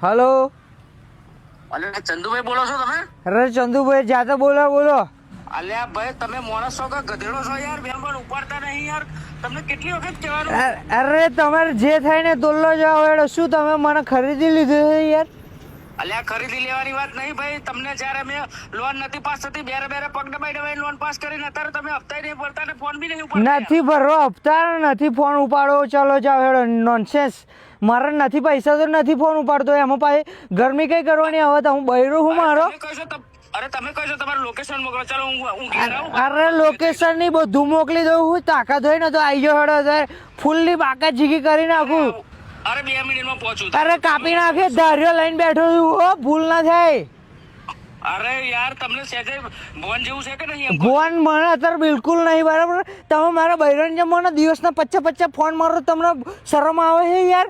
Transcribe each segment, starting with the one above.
Hello. અલે ચંદુભાઈ બોલો છો તમે? અરે ચંદુભાઈ જાતે બોલો. અલ્યા ભાઈ તમે માણસ છો કે ગધેડો છો યાર? બે પણ ઉપાડતા નહીં યાર. તમને કેટલી વખત કહેવાનું? અરે તમારે જે થાય ને તોલ્લો જાઓ હેડો. શું તમે મને ખરીદી લીધું છે યાર? અલ્યા ખરીદી લેવાની વાત નહીં ભાઈ. તમને જયારે મેં લોન નથી પાસ થતી બેરે પગ દબાઈ લોન પાસ કરીને અત્યારે તમે હપ્તા નહીં ભરતા ને ફોન બી નહીં ઉપાડતા. નથી ભરવા હપ્તા નથી ફોન ઉપાડો. ચાલો જાઓ હેડો. નોનસેન્સ. મારે નથી પૈસા તો નથી ફોન ઉપાડતો. એમાં પાછી ગરમી કઈ કરવાની? હવે તો હું બૈરો હું મારો. તમે કહો છો તમારું લોકેશન મોકલો. ચાલો હું ઘેર આવું. અરે લોકેશન ની બધું મોકલી દઉં. હું તાકાત હોય ને તો આવી જાઓ હેડો. ફૂલની બાકા જીગી કરી નાખું. અરે 2 મિનિટમાં પહોંચું. અરે કાપી નાખે. ધાર્યો લઈને બેઠો છું. હો ભૂલ ના થાય. અરે યાર તમને સહેજે ભોન જેવું છે કે નહીં? ફોન મને અત્યારે બિલકુલ નહીં. બરાબર? તમે મારા બૈરન જેમ મને દિવસના 50 ફોન મારો. તમને શરમ આવે છે યાર?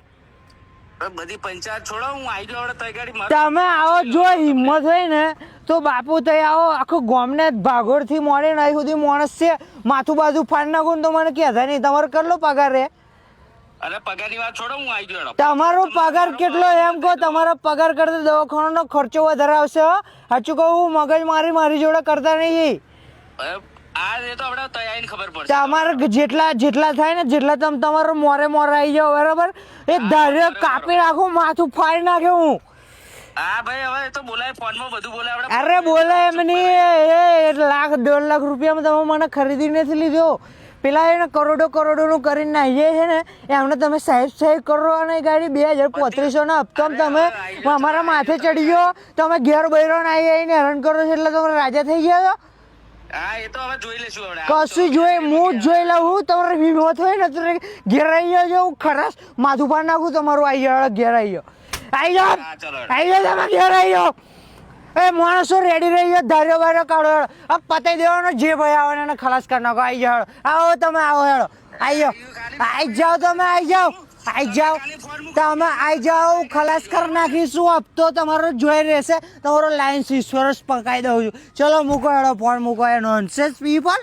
બધી પંચાયત છોડો. હું આવી જાઉં તઈ ગાડી. તમે આવો. જો હિંમત હોય ને તો બાપુ તઈ આવો. આખું ગામને ભાગોળ થી મોડે નહીં સુધી માણસ છે. માથું બાજુ ફાડ નાખું તો મને કહેતા નહીં. તમારો કેટલો પગાર રે? અરે પગારની વાત છોડો. હું આવી જાઉં. તમારો પગાર કેટલો એમ કહો? તમારો પગાર કરતા દવાખાનાનો ખર્ચો વધારે આવશે. સાચું કહું? મગજ મારી જોડે કરતા નહીં. આ એ તો આપણે તૈયારી ખબર પડશે. તમારે જેટલા થાય ને જેટલા તમે તમારો મોરે આવી જાઓ. બરાબર? એક ધાર્યો કાપી નાખું. માથું ફાડી નાખે હું. હા ભાઈ હવે તો બોલાય ફોનમાં બધું બોલાય. અરે બોલાય એમ નહીં. 1,00,000 2,00,000 રૂપિયામાં તમે મને ખરીદી નથી લીધો. પેલા એને કરોડો નું કરીને નાહીએ છે ને એમને તમે સાહેબ કરો. અને ગાડી 2,035 ના હપ્તામાં તમે અમારા માથે ચડી ગયો. તમે ઘેર બૈરો આવીને હેરાન કરો છો એટલે તમે રાજા થઈ ગયા છો. હા એ તો હવે જોઈ લેશું. કશું જોઈ હું જ જોઈ લઉં. તમારે હિંમત હોય ને તો ઘેર આવી જાઓ. ખરાશ માથું પાડ નાખું તમારું. આવી જાઓ ઘેર આવી જાઓ. તમે ઘેર આવી જાઓ. એ માણસો રેડી રહી ગયો. ધાર્યો બાર્યો કાઢો. હવે પતાઈ દેવાનો. જે ભાઈ આવે એને ખલાસ કરી નાખો. આવી જાઓ. આવો તમે આવો હેડો. આવી જાઓ. આવી જાઓ તમે. આવી જાઓ. તમે આવી જાઓ. ખલાસ કરી નાખીશું. હપ્તો તમારો જોઈ રહેશે. તમારો લાઈન 20 વર્ષ પકાઈ દઉં છું. ચલો મૂકો હેડો. ફોન મૂકો. Nonsense people.